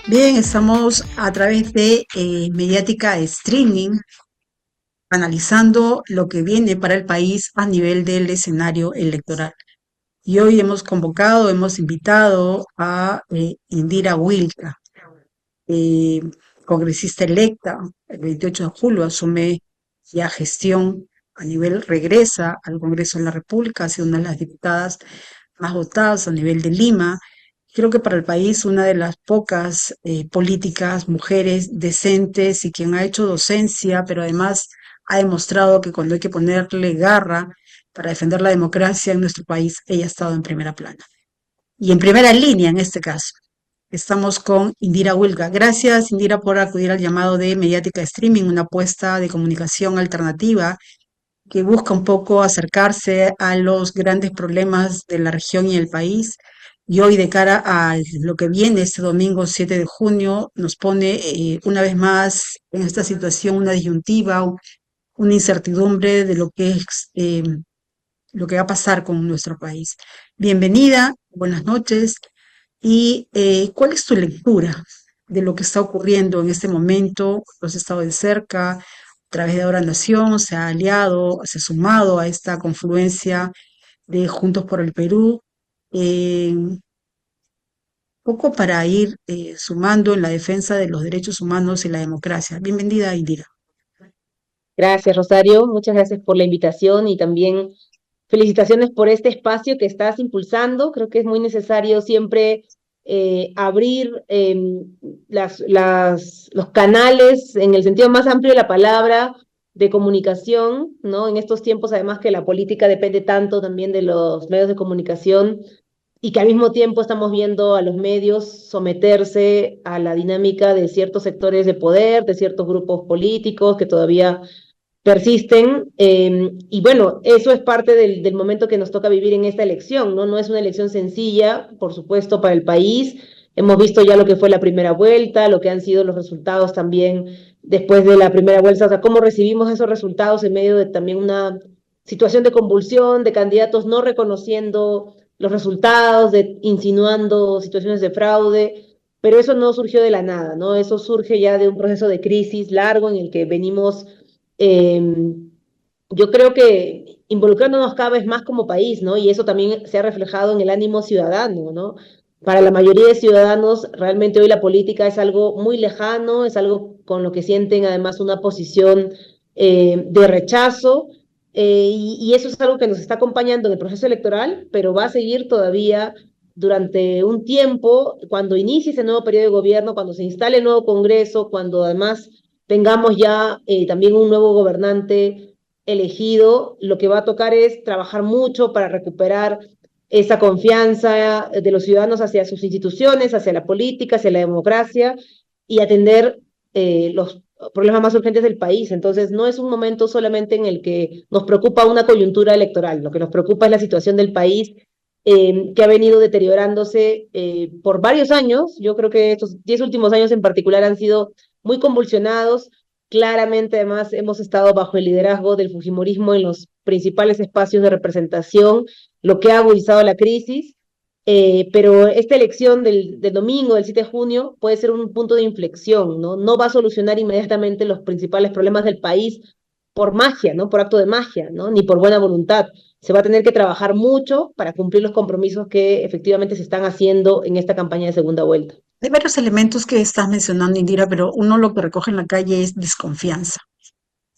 Bien, estamos a través de mediática streaming analizando lo que viene para el país a nivel del escenario electoral. Y hoy hemos invitado a Indira Wilca, eh, congresista electa. El 28 de julio asume ya gestión a nivel, regresa al Congreso de la República, ha sido una de las diputadas más votadas a nivel de Lima. Creo que para el país una de las pocas políticas, mujeres decentes y quien ha hecho docencia, pero además ha demostrado que cuando hay que ponerle garra para defender la democracia en nuestro país, ella ha estado en primera plana y en primera línea en este caso. Estamos con Indira Wilca. Gracias, Indira, por acudir al llamado de Mediática Streaming, una apuesta de comunicación alternativa que busca un poco acercarse a los grandes problemas de la región y el país. Y hoy, de cara a lo que viene este domingo 7 de junio, nos pone una vez más en esta situación una disyuntiva, una incertidumbre de lo que va a pasar con nuestro país. Bienvenida, buenas noches. ¿Y cuál es tu lectura de lo que está ocurriendo en este momento? ¿Lo has estado de cerca? A través de Ahora Nación se ha aliado, se ha sumado a esta confluencia de Juntos por el Perú, poco para ir sumando en la defensa de los derechos humanos y la democracia. Bienvenida, Indira. Gracias, Rosario. Muchas gracias por la invitación y también felicitaciones por este espacio que estás impulsando. Creo que es muy necesario siempre abrir los canales en el sentido más amplio de la palabra de comunicación, ¿no? En estos tiempos, además que la política depende tanto también de los medios de comunicación y que al mismo tiempo estamos viendo a los medios someterse a la dinámica de ciertos sectores de poder, de ciertos grupos políticos que todavía persisten. Y bueno, eso es parte del momento que nos toca vivir en esta elección, ¿no? No es una elección sencilla, por supuesto, para el país. Hemos visto ya lo que fue la primera vuelta, lo que han sido los resultados también después de la primera vuelta, o sea, cómo recibimos esos resultados en medio de también una situación de convulsión, de candidatos no reconociendo los resultados, de insinuando situaciones de fraude, pero eso no surgió de la nada, ¿no? Eso surge ya de un proceso de crisis largo en el que venimos eh, yo creo que involucrándonos cada vez más como país, ¿no? Y eso también se ha reflejado en el ánimo ciudadano, ¿no? Para la mayoría de ciudadanos, realmente hoy la política es algo muy lejano, es algo con lo que sienten además una posición de rechazo, y eso es algo que nos está acompañando en el proceso electoral, pero va a seguir todavía durante un tiempo, cuando inicie ese nuevo periodo de gobierno, cuando se instale el nuevo Congreso, cuando además tengamos ya también un nuevo gobernante elegido, lo que va a tocar es trabajar mucho para recuperar esa confianza de los ciudadanos hacia sus instituciones, hacia la política, hacia la democracia y atender los problemas más urgentes del país. Entonces, no es un momento solamente en el que nos preocupa una coyuntura electoral, lo que nos preocupa es la situación del país que ha venido deteriorándose por varios años. Yo creo que estos 10 últimos años en particular han sido muy convulsionados. Claramente, además, hemos estado bajo el liderazgo del Fujimorismo en los principales espacios de representación, lo que ha agudizado la crisis. Pero esta elección del domingo, del 7 de junio, puede ser un punto de inflexión, ¿no? No va a solucionar inmediatamente los principales problemas del país por magia, ¿no? Por acto de magia, ¿no? Ni por buena voluntad. Se va a tener que trabajar mucho para cumplir los compromisos que efectivamente se están haciendo en esta campaña de segunda vuelta. Hay varios elementos que estás mencionando, Indira, pero uno lo que recoge en la calle es desconfianza.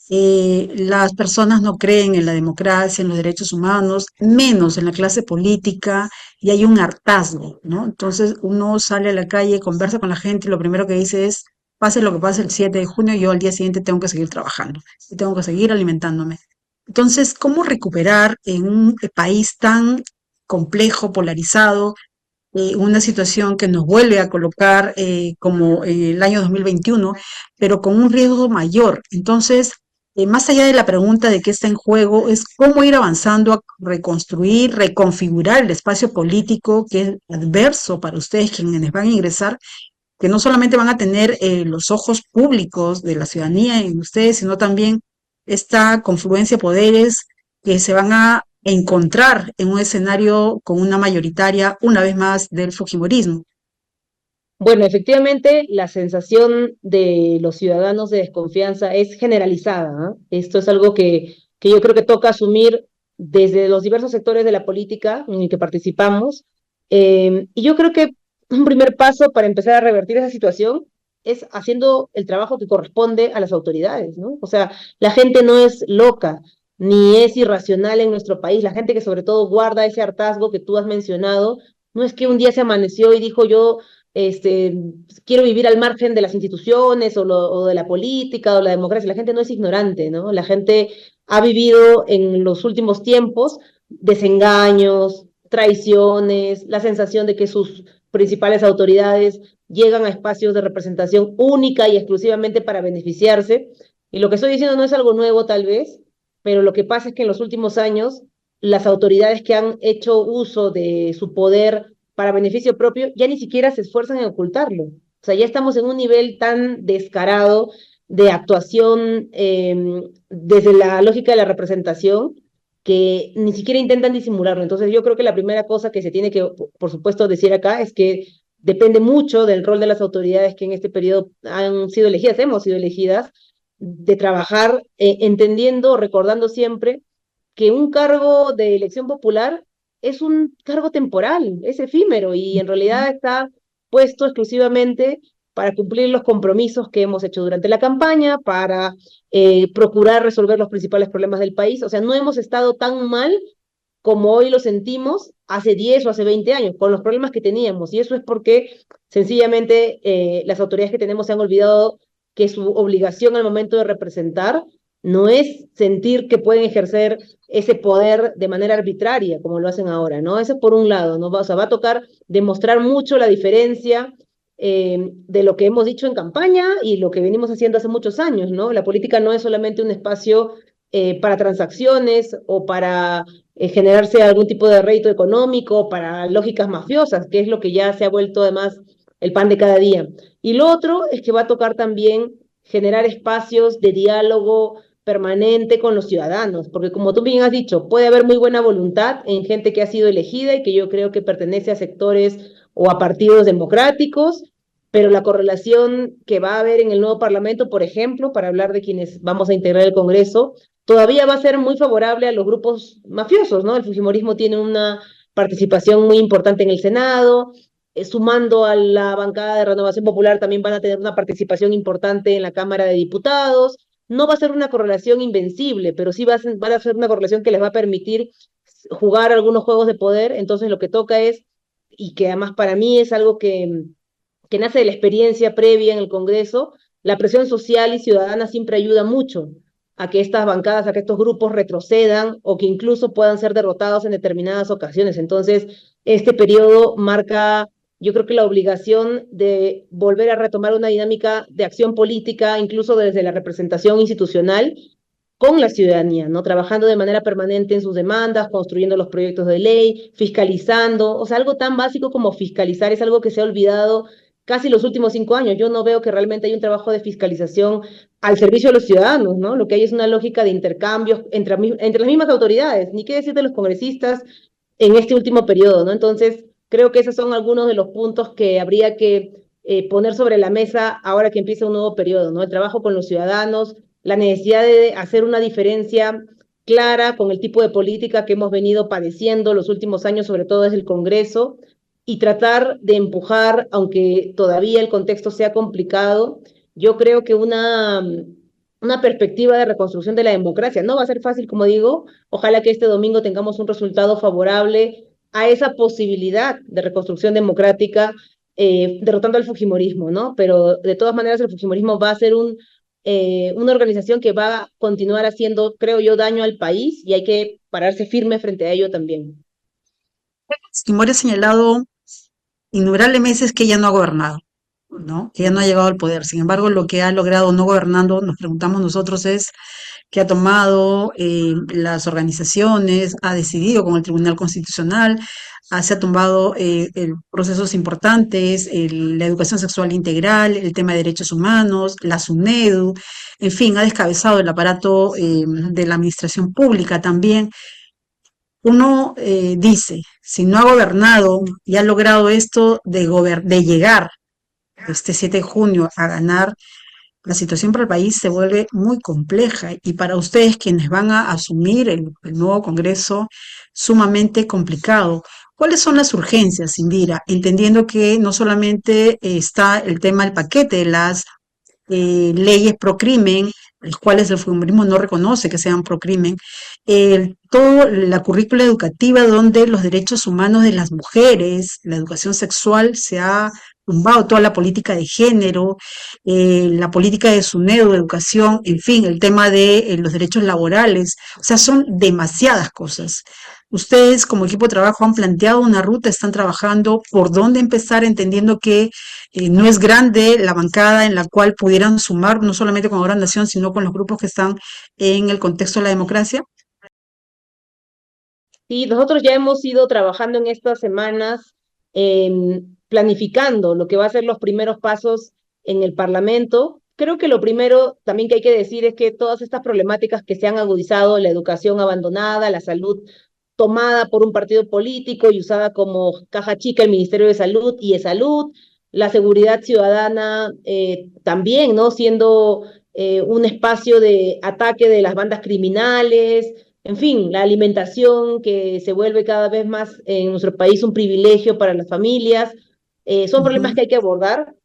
Las personas no creen en la democracia, en los derechos humanos, menos en la clase política, y hay un hartazgo, ¿no? Entonces uno sale a la calle, conversa con la gente, y lo primero que dice es, pase lo que pase el 7 de junio, yo al día siguiente tengo que seguir trabajando y tengo que seguir alimentándome. Entonces, ¿cómo recuperar en un país tan complejo, polarizado, una situación que nos vuelve a colocar como en el año 2021, pero con un riesgo mayor? Entonces, más allá de la pregunta de qué está en juego, es cómo ir avanzando a reconstruir, reconfigurar el espacio político que es adverso para ustedes, quienes van a ingresar, que no solamente van a tener los ojos públicos de la ciudadanía en ustedes, sino también esta confluencia de poderes que se van a encontrar en un escenario con una mayoritaria, una vez más, del Fujimorismo. Bueno, efectivamente, la sensación de los ciudadanos de desconfianza es generalizada, ¿ah? Esto es algo que yo creo que toca asumir desde los diversos sectores de la política en el que participamos. Y yo creo que un primer paso para empezar a revertir esa situación es haciendo el trabajo que corresponde a las autoridades, ¿no? O sea, la gente no es loca ni es irracional en nuestro país. La gente que sobre todo guarda ese hartazgo que tú has mencionado, no es que un día se amaneció y dijo yo este, quiero vivir al margen de las instituciones o de la política o la democracia. La gente no es ignorante, ¿no? La gente ha vivido en los últimos tiempos desengaños, traiciones, la sensación de que sus principales autoridades llegan a espacios de representación única y exclusivamente para beneficiarse. Y lo que estoy diciendo no es algo nuevo tal vez, pero lo que pasa es que en los últimos años las autoridades que han hecho uso de su poder para beneficio propio, ya ni siquiera se esfuerzan en ocultarlo. O sea, ya estamos en un nivel tan descarado de actuación desde la lógica de la representación que ni siquiera intentan disimularlo. Entonces yo creo que la primera cosa que se tiene que, por supuesto, decir acá es que depende mucho del rol de las autoridades que en este periodo han sido elegidas, hemos sido elegidas, de trabajar entendiendo, recordando siempre que un cargo de elección popular es un cargo temporal, es efímero y en realidad está puesto exclusivamente para cumplir los compromisos que hemos hecho durante la campaña, para procurar resolver los principales problemas del país. O sea, no hemos estado tan mal como hoy lo sentimos hace 10 o hace 20 años, con los problemas que teníamos. Y eso es porque sencillamente las autoridades que tenemos se han olvidado que su obligación al momento de representar no es sentir que pueden ejercer ese poder de manera arbitraria, como lo hacen ahora, ¿no? Eso por un lado, ¿no? O sea, va a tocar demostrar mucho la diferencia de lo que hemos dicho en campaña y lo que venimos haciendo hace muchos años, ¿no? La política no es solamente un espacio para transacciones o para generarse algún tipo de rédito económico, para lógicas mafiosas, que es lo que ya se ha vuelto además el pan de cada día. Y lo otro es que va a tocar también generar espacios de diálogo permanente con los ciudadanos, porque como tú bien has dicho, puede haber muy buena voluntad en gente que ha sido elegida y que yo creo que pertenece a sectores o a partidos democráticos, pero la correlación que va a haber en el nuevo Parlamento, por ejemplo, para hablar de quienes vamos a integrar el Congreso, todavía va a ser muy favorable a los grupos mafiosos, ¿no? El fujimorismo tiene una participación muy importante en el Senado, sumando a la bancada de Renovación Popular también van a tener una participación importante en la Cámara de Diputados. No va a ser una correlación invencible, pero sí va a ser una correlación que les va a permitir jugar algunos juegos de poder. Entonces lo que toca es, y que además para mí es algo que nace de la experiencia previa en el Congreso, la presión social y ciudadana siempre ayuda mucho a que estas bancadas, a que estos grupos retrocedan o que incluso puedan ser derrotados en determinadas ocasiones. Entonces, este periodo marca, yo creo que la obligación de volver a retomar una dinámica de acción política, incluso desde la representación institucional, con la ciudadanía, ¿no? Trabajando de manera permanente en sus demandas, construyendo los proyectos de ley, fiscalizando, o sea, algo tan básico como fiscalizar es algo que se ha olvidado casi los últimos 5 años. Yo no veo que realmente hay un trabajo de fiscalización al servicio de los ciudadanos, ¿no? Lo que hay es una lógica de intercambios entre las mismas autoridades, ni qué decir de los congresistas en este último periodo, ¿no? Entonces, creo que esos son algunos de los puntos que habría que poner sobre la mesa ahora que empieza un nuevo periodo, ¿no? El trabajo con los ciudadanos, la necesidad de hacer una diferencia clara con el tipo de política que hemos venido padeciendo los últimos años, sobre todo desde el Congreso, y tratar de empujar, aunque todavía el contexto sea complicado, yo creo que una perspectiva de reconstrucción de la democracia. No va a ser fácil, como digo, ojalá que este domingo tengamos un resultado favorable a esa posibilidad de reconstrucción democrática, derrotando al Fujimorismo, ¿no? Pero de todas maneras el Fujimorismo va a ser una organización que va a continuar haciendo, creo yo, daño al país y hay que pararse firme frente a ello también. Fujimori ha señalado innumerables veces que ella no ha gobernado, ¿no? Que ella no ha llegado al poder. Sin embargo, lo que ha logrado no gobernando, nos preguntamos nosotros, es que ha tomado las organizaciones, ha decidido con el Tribunal Constitucional, se ha tumbado procesos importantes, la educación sexual integral, el tema de derechos humanos, la SUNEDU, en fin, ha descabezado el aparato de la administración pública también. Uno dice, si no ha gobernado y ha logrado esto de llegar este 7 de junio a ganar, la situación para el país se vuelve muy compleja y para ustedes quienes van a asumir el nuevo Congreso, sumamente complicado. ¿Cuáles son las urgencias, Indira? Entendiendo que no solamente está el tema del paquete de las leyes pro crimen, las cuales el fujimorismo no reconoce que sean pro crimen, todo la currícula educativa donde los derechos humanos de las mujeres, la educación sexual se ha tumbado, toda la política de género, la política de SUNEDU, educación, en fin, el tema de los derechos laborales, o sea, son demasiadas cosas. Ustedes como equipo de trabajo han planteado una ruta, están trabajando por dónde empezar, entendiendo que no es grande la bancada en la cual pudieran sumar, no solamente con Ahora Nación, sino con los grupos que están en el contexto de la democracia. Sí, nosotros ya hemos ido trabajando en estas semanas, planificando lo que va a ser los primeros pasos en el Parlamento. Creo que lo primero también que hay que decir es que todas estas problemáticas que se han agudizado, la educación abandonada, la salud tomada por un partido político y usada como caja chica el Ministerio de Salud y de Salud, la seguridad ciudadana también, ¿no? Siendo un espacio de ataque de las bandas criminales, en fin, la alimentación que se vuelve cada vez más en nuestro país un privilegio para las familias, son problemas Ujú. que hay que abordar.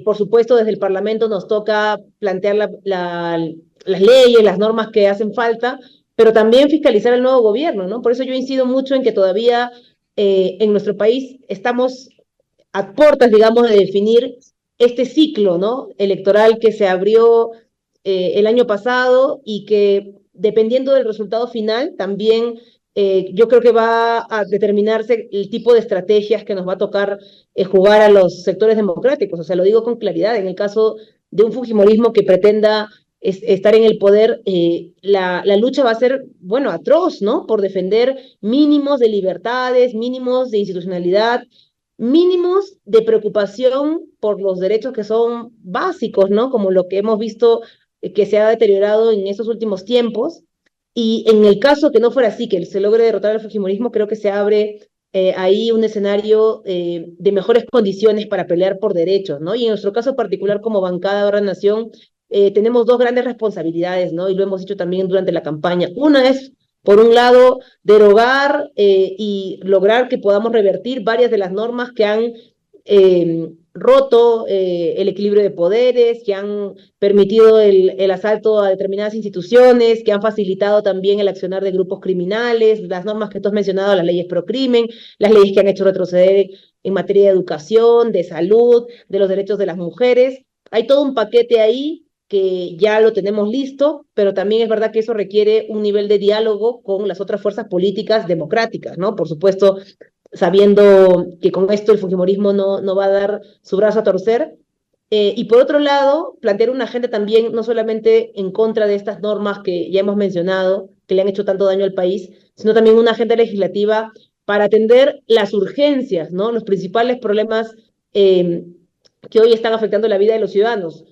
Por supuesto, desde el Parlamento nos toca plantear las leyes, las normas que hacen falta, pero también fiscalizar el nuevo gobierno, ¿no? Por eso yo incido mucho en que todavía en nuestro país estamos a puertas, digamos, de definir este ciclo, ¿no? Electoral que se abrió el año pasado y que dependiendo del resultado final también yo creo que va a determinarse el tipo de estrategias que nos va a tocar jugar a los sectores democráticos. O sea, lo digo con claridad, en el caso de un fujimorismo que pretenda estar en el poder, la lucha va a ser, bueno, atroz, ¿no? Por defender mínimos de libertades, mínimos de institucionalidad, mínimos de preocupación por los derechos que son básicos, ¿no? Como lo que hemos visto que se ha deteriorado en estos últimos tiempos. Y en el caso que no fuera así, que se logre derrotar al fujimorismo, creo que se abre ahí un escenario de mejores condiciones para pelear por derechos, ¿no? Y en nuestro caso particular como bancada de Ahora Nación, tenemos dos grandes responsabilidades, ¿no? Y lo hemos dicho también durante la campaña. Una es, por un lado, derogar y lograr que podamos revertir varias de las normas que han roto el equilibrio de poderes, que han permitido el asalto a determinadas instituciones, que han facilitado también el accionar de grupos criminales, las normas que tú has mencionado, las leyes pro crimen, las leyes que han hecho retroceder en materia de educación, de salud, de los derechos de las mujeres. Hay todo un paquete ahí que ya lo tenemos listo, pero también es verdad que eso requiere un nivel de diálogo con las otras fuerzas políticas democráticas, ¿no? Por supuesto, sabiendo que con esto el fujimorismo no va a dar su brazo a torcer. Y por otro lado, plantear una agenda también no solamente en contra de estas normas que ya hemos mencionado, que le han hecho tanto daño al país, sino también una agenda legislativa para atender las urgencias, ¿no? Los principales problemas eh, que hoy están afectando la vida de los ciudadanos.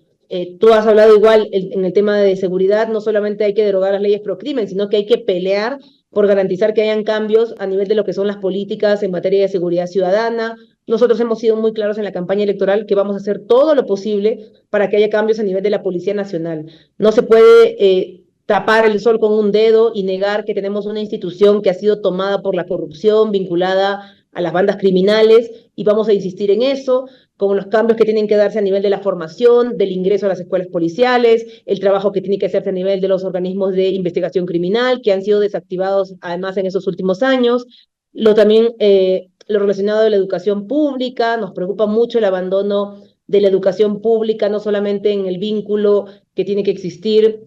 Tú has hablado igual en el tema de seguridad, no solamente hay que derogar las leyes pro crimen, sino que hay que pelear por garantizar que hayan cambios a nivel de lo que son las políticas en materia de seguridad ciudadana. Nosotros hemos sido muy claros en la campaña electoral que vamos a hacer todo lo posible para que haya cambios a nivel de la Policía Nacional. No se puede tapar el sol con un dedo y negar que tenemos una institución que ha sido tomada por la corrupción vinculada a las bandas criminales y vamos a insistir en eso, con los cambios que tienen que darse a nivel de la formación, del ingreso a las escuelas policiales, el trabajo que tiene que hacerse a nivel de los organismos de investigación criminal, que han sido desactivados además en esos últimos años, también lo relacionado a la educación pública, nos preocupa mucho el abandono de la educación pública, no solamente en el vínculo que tiene que existir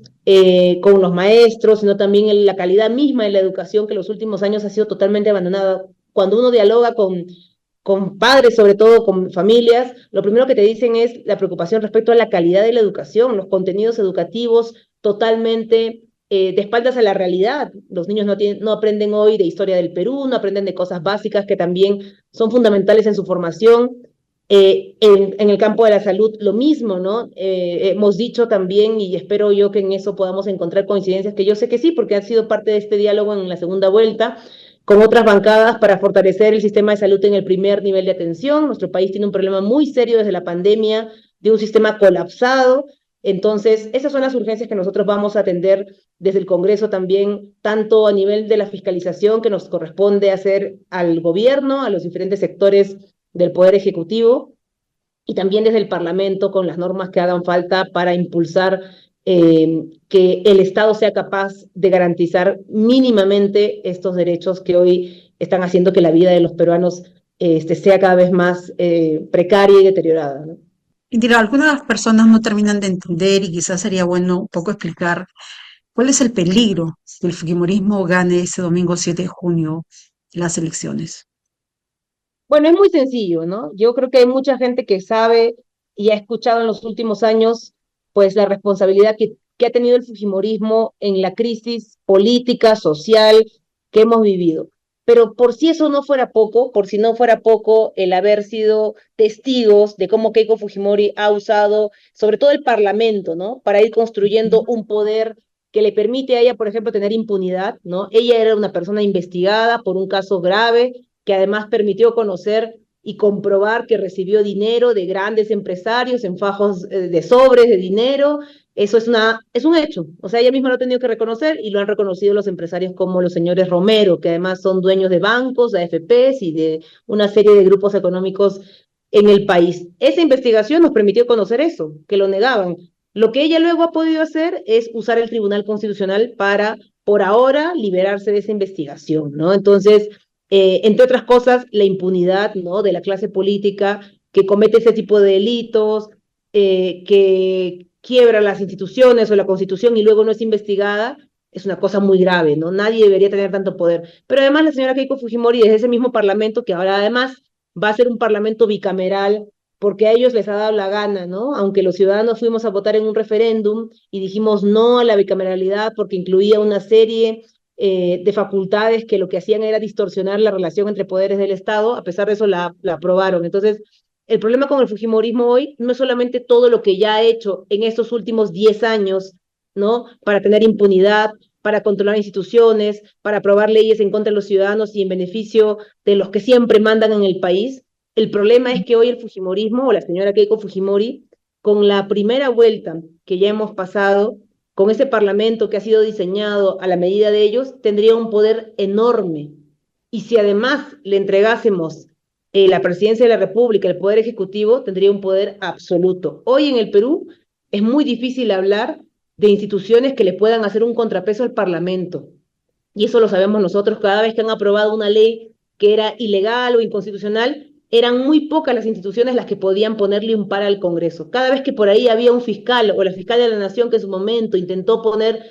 con los maestros, sino también en la calidad misma de la educación que en los últimos años ha sido totalmente abandonada. Cuando uno dialoga con padres, sobre todo con familias, lo primero que te dicen es la preocupación respecto a la calidad de la educación, los contenidos educativos totalmente de espaldas a la realidad. Los niños no aprenden hoy de historia del Perú, no aprenden de cosas básicas que también son fundamentales en su formación. En el campo de la salud, lo mismo, ¿no? Hemos dicho también, y espero yo que en eso podamos encontrar coincidencias, que yo sé que sí, porque ha sido parte de este diálogo en la segunda vuelta, con otras bancadas para fortalecer el sistema de salud en el primer nivel de atención. Nuestro país tiene un problema muy serio desde la pandemia de un sistema colapsado. Entonces, esas son las urgencias que nosotros vamos a atender desde el Congreso también, tanto a nivel de la fiscalización que nos corresponde hacer al gobierno, a los diferentes sectores del Poder Ejecutivo, y también desde el Parlamento con las normas que hagan falta para impulsar que el Estado sea capaz de garantizar mínimamente estos derechos que hoy están haciendo que la vida de los peruanos sea cada vez más precaria y deteriorada, ¿no? Indira, algunas personas no terminan de entender y quizás sería bueno un poco explicar cuál es el peligro que el Fujimorismo gane ese domingo 7 de junio las elecciones. Bueno, es muy sencillo, ¿no? Yo creo que hay mucha gente que sabe y ha escuchado en los últimos años, pues, la responsabilidad que ha tenido el Fujimorismo en la crisis política, social que hemos vivido. Pero por si eso no fuera poco, por si no fuera poco el haber sido testigos de cómo Keiko Fujimori ha usado, sobre todo el Parlamento, ¿no? Para ir construyendo un poder que le permite a ella, por ejemplo, tener impunidad, ¿no? Ella era una persona investigada por un caso grave que además permitió conocer y comprobar que recibió dinero de grandes empresarios en fajos de sobres de dinero. Eso es un hecho. O sea, ella misma lo ha tenido que reconocer y lo han reconocido los empresarios como los señores Romero, que además son dueños de bancos, de AFPs y de una serie de grupos económicos en el país. Esa investigación nos permitió conocer eso, que lo negaban. Lo que ella luego ha podido hacer es usar el Tribunal Constitucional para, por ahora, liberarse de esa investigación, ¿no? Entonces, entre otras cosas, la impunidad, ¿no? De la clase política que comete ese tipo de delitos, que quiebra las instituciones o la constitución y luego no es investigada, es una cosa muy grave, ¿no? Nadie debería tener tanto poder. Pero además la señora Keiko Fujimori, desde ese mismo parlamento, que ahora además va a ser un parlamento bicameral, porque a ellos les ha dado la gana, ¿no? Aunque los ciudadanos fuimos a votar en un referéndum y dijimos no a la bicameralidad porque incluía una serie de facultades que lo que hacían era distorsionar la relación entre poderes del Estado, a pesar de eso la aprobaron. Entonces, el problema con el Fujimorismo hoy no es solamente todo lo que ya ha hecho en estos últimos 10 años, ¿no? Para tener impunidad, para controlar instituciones, para aprobar leyes en contra de los ciudadanos y en beneficio de los que siempre mandan en el país. El problema es que hoy el Fujimorismo, o la señora Keiko Fujimori, con la primera vuelta que ya hemos pasado, con ese parlamento que ha sido diseñado a la medida de ellos, tendría un poder enorme. Y si además le entregásemos la presidencia de la República, el poder ejecutivo, tendría un poder absoluto. Hoy en el Perú es muy difícil hablar de instituciones que le puedan hacer un contrapeso al Parlamento. Y eso lo sabemos nosotros, cada vez que han aprobado una ley que era ilegal o inconstitucional, eran muy pocas las instituciones las que podían ponerle un par al Congreso. Cada vez que por ahí había un fiscal o la fiscal de la Nación que en su momento intentó poner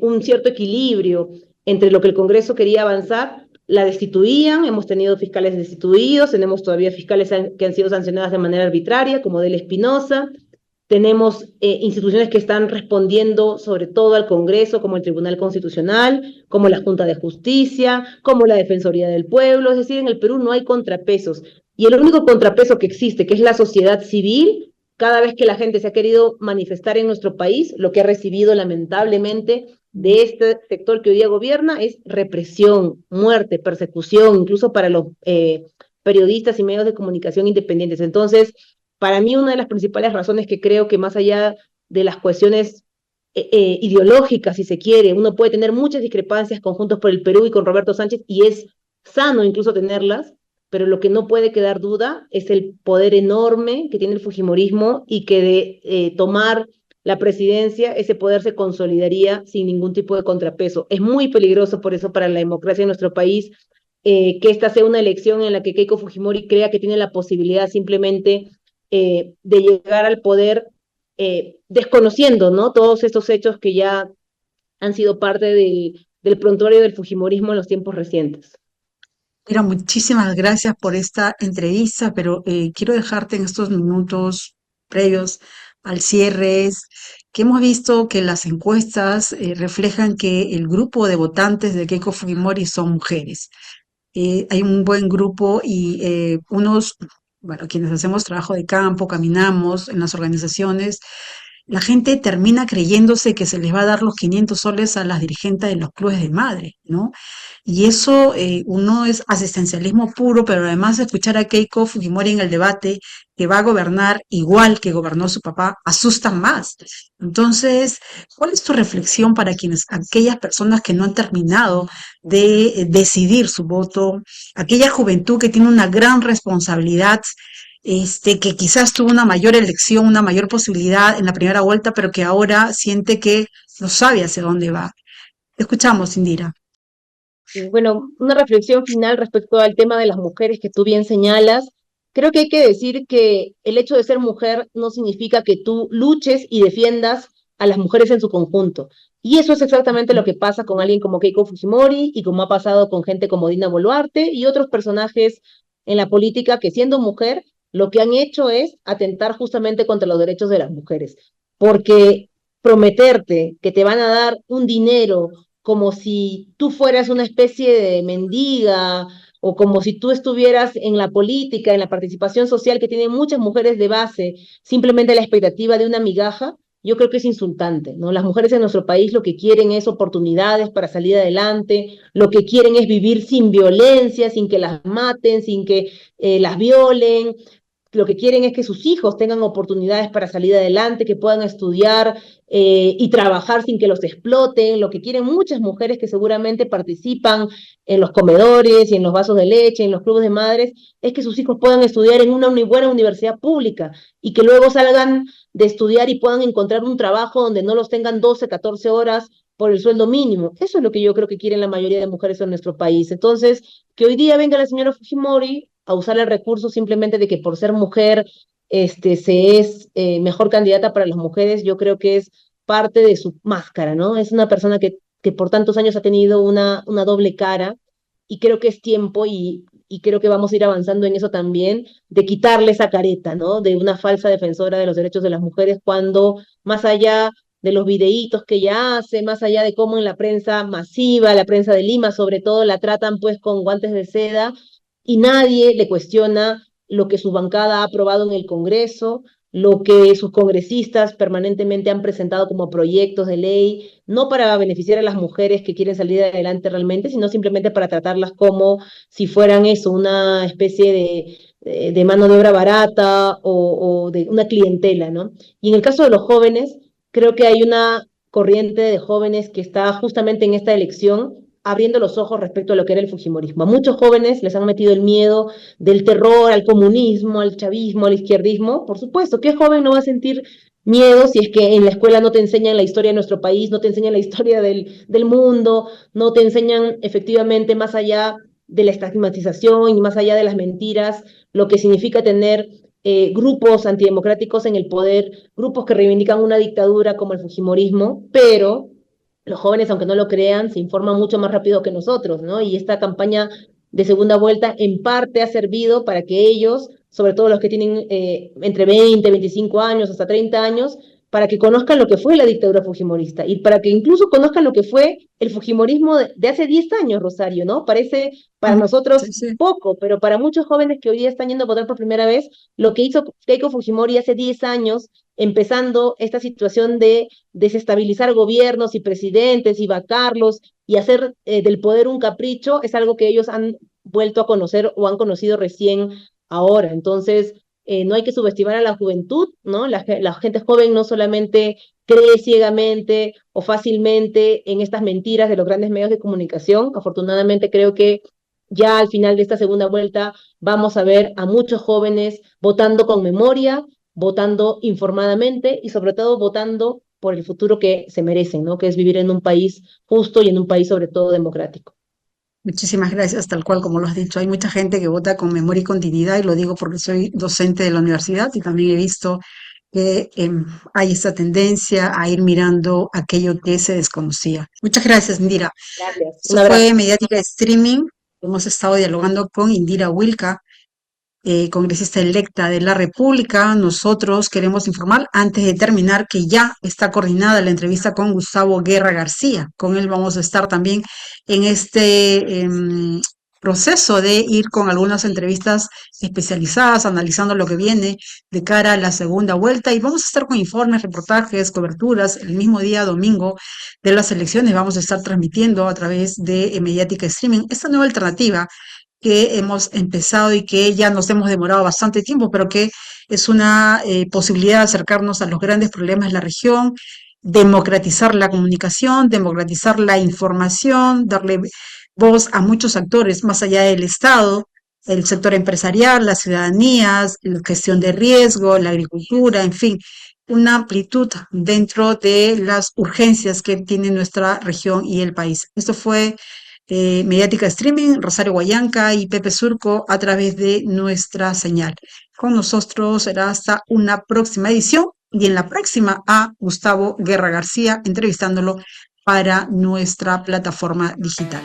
un cierto equilibrio entre lo que el Congreso quería avanzar, la destituían. Hemos tenido fiscales destituidos, tenemos todavía fiscales que han sido sancionadas de manera arbitraria, como Del Espinosa. Tenemos instituciones que están respondiendo sobre todo al Congreso, como el Tribunal Constitucional, como la Junta de Justicia, como la Defensoría del Pueblo. Es decir, en el Perú no hay contrapesos. Y el único contrapeso que existe, que es la sociedad civil, cada vez que la gente se ha querido manifestar en nuestro país, lo que ha recibido lamentablemente de este sector que hoy día gobierna es represión, muerte, persecución, incluso para los periodistas y medios de comunicación independientes. Entonces, para mí una de las principales razones que creo que más allá de las cuestiones ideológicas, si se quiere, uno puede tener muchas discrepancias con Juntos por el Perú y con Roberto Sánchez, y es sano incluso tenerlas, pero lo que no puede quedar duda es el poder enorme que tiene el Fujimorismo y que de tomar la presidencia, ese poder se consolidaría sin ningún tipo de contrapeso. Es muy peligroso por eso para la democracia en nuestro país que esta sea una elección en la que Keiko Fujimori crea que tiene la posibilidad simplemente de llegar al poder desconociendo, ¿no? Todos estos hechos que ya han sido parte del prontuario del Fujimorismo en los tiempos recientes. Mira, muchísimas gracias por esta entrevista, pero quiero dejarte en estos minutos previos al cierre es que hemos visto que las encuestas reflejan que el grupo de votantes de Keiko Fujimori son mujeres. Hay un buen grupo y bueno, quienes hacemos trabajo de campo, caminamos en las organizaciones, la gente termina creyéndose que se les va a dar los 500 soles a las dirigentes de los clubes de madre, ¿no? Y eso, uno es asistencialismo puro, pero además de escuchar a Keiko Fujimori en el debate, que va a gobernar igual que gobernó su papá, asustan más. Entonces, ¿cuál es tu reflexión para aquellas personas que no han terminado de decidir su voto, aquella juventud que tiene una gran responsabilidad, que quizás tuvo una mayor elección, una mayor posibilidad en la primera vuelta, pero que ahora siente que no sabe hacia dónde va? Te escuchamos, Indira. Bueno, una reflexión final respecto al tema de las mujeres que tú bien señalas. Creo que hay que decir que el hecho de ser mujer no significa que tú luches y defiendas a las mujeres en su conjunto. Y eso es exactamente lo que pasa con alguien como Keiko Fujimori y como ha pasado con gente como Dina Boluarte y otros personajes en la política que siendo mujer lo que han hecho es atentar justamente contra los derechos de las mujeres. Porque prometerte que te van a dar un dinero como si tú fueras una especie de mendiga o como si tú estuvieras en la política, en la participación social que tienen muchas mujeres de base, simplemente la expectativa de una migaja, yo creo que es insultante, ¿no? Las mujeres en nuestro país lo que quieren es oportunidades para salir adelante, lo que quieren es vivir sin violencia, sin que las maten, sin que las violen, lo que quieren es que sus hijos tengan oportunidades para salir adelante, que puedan estudiar y trabajar sin que los exploten. Lo que quieren muchas mujeres que seguramente participan en los comedores y en los vasos de leche, en los clubes de madres, es que sus hijos puedan estudiar en una buena universidad pública y que luego salgan de estudiar y puedan encontrar un trabajo donde no los tengan 12, 14 horas por el sueldo mínimo. Eso es lo que yo creo que quieren la mayoría de mujeres en nuestro país. Entonces, que hoy día venga la señora Fujimori a usar el recurso simplemente de que por ser mujer se es mejor candidata para las mujeres, yo creo que es parte de su máscara, ¿no? Es una persona que por tantos años ha tenido una doble cara y creo que es tiempo y creo que vamos a ir avanzando en eso también, de quitarle esa careta, ¿no? De una falsa defensora de los derechos de las mujeres cuando más allá de los videitos que ella hace, más allá de cómo en la prensa masiva, la prensa de Lima sobre todo, la tratan pues con guantes de seda, y nadie le cuestiona lo que su bancada ha aprobado en el Congreso, lo que sus congresistas permanentemente han presentado como proyectos de ley, no para beneficiar a las mujeres que quieren salir adelante realmente, sino simplemente para tratarlas como si fueran eso, una especie de mano de obra barata o de una clientela, ¿no? Y en el caso de los jóvenes, creo que hay una corriente de jóvenes que está justamente en esta elección abriendo los ojos respecto a lo que era el fujimorismo. A muchos jóvenes les han metido el miedo del terror al comunismo, al chavismo, al izquierdismo. Por supuesto, ¿qué joven no va a sentir miedo si es que en la escuela no te enseñan la historia de nuestro país, no te enseñan la historia del mundo, no te enseñan efectivamente más allá de la estigmatización y más allá de las mentiras, lo que significa tener grupos antidemocráticos en el poder, grupos que reivindican una dictadura como el fujimorismo, pero los jóvenes, aunque no lo crean, se informan mucho más rápido que nosotros, ¿no? Y esta campaña de segunda vuelta en parte ha servido para que ellos, sobre todo los que tienen entre 20, 25 años hasta 30 años, para que conozcan lo que fue la dictadura fujimorista y para que incluso conozcan lo que fue el fujimorismo de hace 10 años, Rosario, ¿no? Parece para Ujú. Sí, nosotros sí. poco, pero para muchos jóvenes que hoy día están yendo a votar por primera vez, lo que hizo Keiko Fujimori hace 10 años, empezando esta situación de desestabilizar gobiernos y presidentes y vacarlos y hacer del poder un capricho, es algo que ellos han vuelto a conocer o han conocido recién ahora. Entonces, no hay que subestimar a la juventud, ¿no? La gente joven no solamente cree ciegamente o fácilmente en estas mentiras de los grandes medios de comunicación. Afortunadamente creo que ya al final de esta segunda vuelta vamos a ver a muchos jóvenes votando con memoria, votando informadamente y sobre todo votando por el futuro que se merecen, ¿no? Que es vivir en un país justo y en un país sobre todo democrático. Muchísimas gracias, tal cual como lo has dicho. Hay mucha gente que vota con memoria y continuidad, y lo digo porque soy docente de la universidad y también he visto que hay esta tendencia a ir mirando aquello que se desconocía. Muchas gracias, Indira. Gracias. Un Esto abrazo. fue Mediática Streaming. Hemos estado dialogando con Indira Wilka, congresista electa de la República. Nosotros queremos informar, antes de terminar, que ya está coordinada la entrevista con Gustavo Guerra García. Con él vamos a estar también en proceso de ir con algunas entrevistas especializadas, analizando lo que viene de cara a la segunda vuelta y vamos a estar con informes, reportajes, coberturas el mismo día domingo de las elecciones. Vamos a estar transmitiendo a través de Mediática Streaming esta nueva alternativa que hemos empezado y que ya nos hemos demorado bastante tiempo, pero que es una posibilidad de acercarnos a los grandes problemas de la región, democratizar la comunicación, democratizar la información, darle voz a muchos actores más allá del Estado, el sector empresarial, las ciudadanías, la gestión de riesgo, la agricultura, en fin, una amplitud dentro de las urgencias que tiene nuestra región y el país. Esto fue Mediática Streaming, Rosario Guayanca y Pepe Surco a través de nuestra señal. Con nosotros será hasta una próxima edición y en la próxima a Gustavo Guerra García entrevistándolo para nuestra plataforma digital.